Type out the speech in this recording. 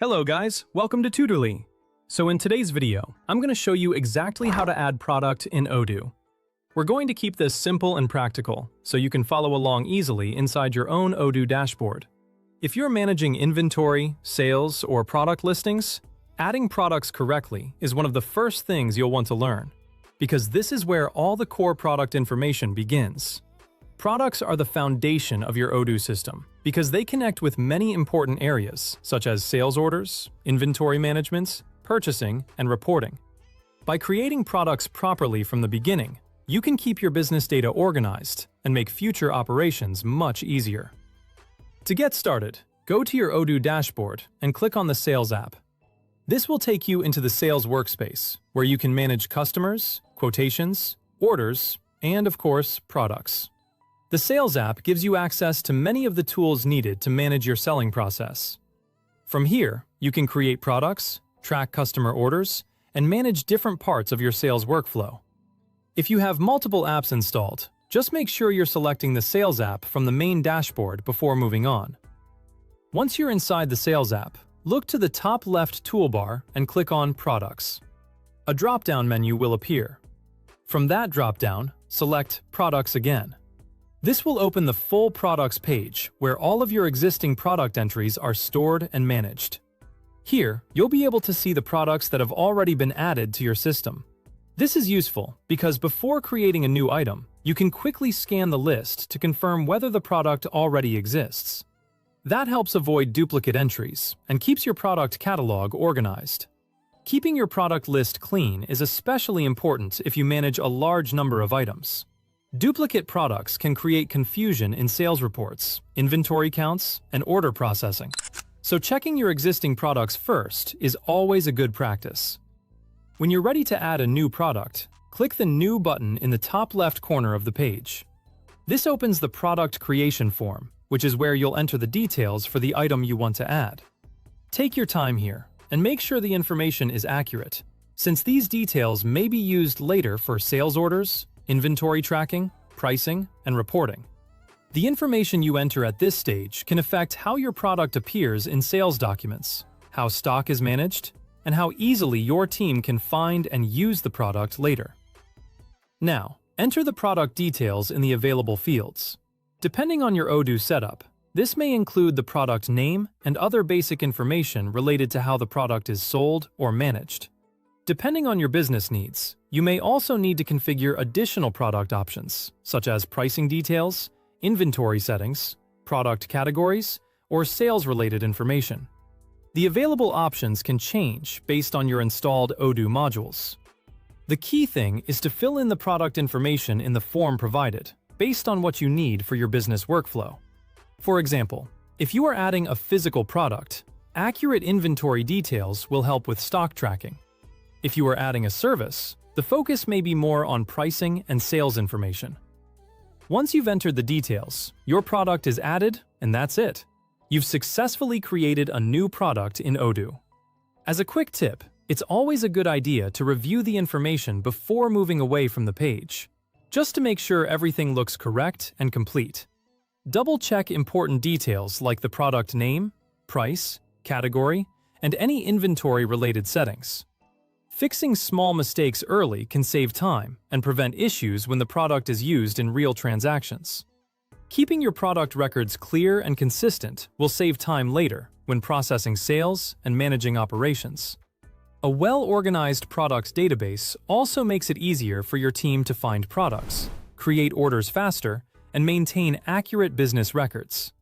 Hello guys, welcome to Tutorly. So in today's video, I'm going to show you exactly how to add product in Odoo. We're going to keep this simple and practical, so you can follow along easily inside your own Odoo dashboard. If you're managing inventory, sales, or product listings, adding products correctly is one of the first things you'll want to learn, because this is where all the core product information begins. Products are the foundation of your Odoo system because they connect with many important areas such as sales orders, inventory management, purchasing, and reporting. By creating products properly from the beginning, you can keep your business data organized and make future operations much easier. To get started, go to your Odoo dashboard and click on the Sales app. This will take you into the Sales workspace, where you can manage customers, quotations, orders, and of course, products. The Sales app gives you access to many of the tools needed to manage your selling process. From here, you can create products, track customer orders, and manage different parts of your sales workflow. If you have multiple apps installed, just make sure you're selecting the Sales app from the main dashboard before moving on. Once you're inside the Sales app, look to the top left toolbar and click on Products. A drop-down menu will appear. From that drop-down, select Products again. This will open the full products page where all of your existing product entries are stored and managed. Here, you'll be able to see the products that have already been added to your system. This is useful because before creating a new item, you can quickly scan the list to confirm whether the product already exists. That helps avoid duplicate entries and keeps your product catalog organized. Keeping your product list clean is especially important if you manage a large number of items. Duplicate products can create confusion in sales reports, inventory counts, and order processing. So checking your existing products first is always a good practice. When you're ready to add a new product, click the New button in the top left corner of the page. This opens the product creation form, which is where you'll enter the details for the item you want to add. Take your time here and make sure the information is accurate, since these details may be used later for sales orders, inventory tracking, pricing, and reporting. The information you enter at this stage can affect how your product appears in sales documents, how stock is managed, and how easily your team can find and use the product later. Now, enter the product details in the available fields. Depending on your Odoo setup, this may include the product name and other basic information related to how the product is sold or managed. Depending on your business needs, you may also need to configure additional product options, such as pricing details, inventory settings, product categories, or sales-related information. The available options can change based on your installed Odoo modules. The key thing is to fill in the product information in the form provided, based on what you need for your business workflow. For example, if you are adding a physical product, accurate inventory details will help with stock tracking. If you are adding a service, the focus may be more on pricing and sales information. Once you've entered the details, your product is added, and that's it. You've successfully created a new product in Odoo. As a quick tip, it's always a good idea to review the information before moving away from the page, just to make sure everything looks correct and complete. Double-check important details like the product name, price, category, and any inventory-related settings. Fixing small mistakes early can save time and prevent issues when the product is used in real transactions. Keeping your product records clear and consistent will save time later when processing sales and managing operations. A well-organized product database also makes it easier for your team to find products, create orders faster, and maintain accurate business records.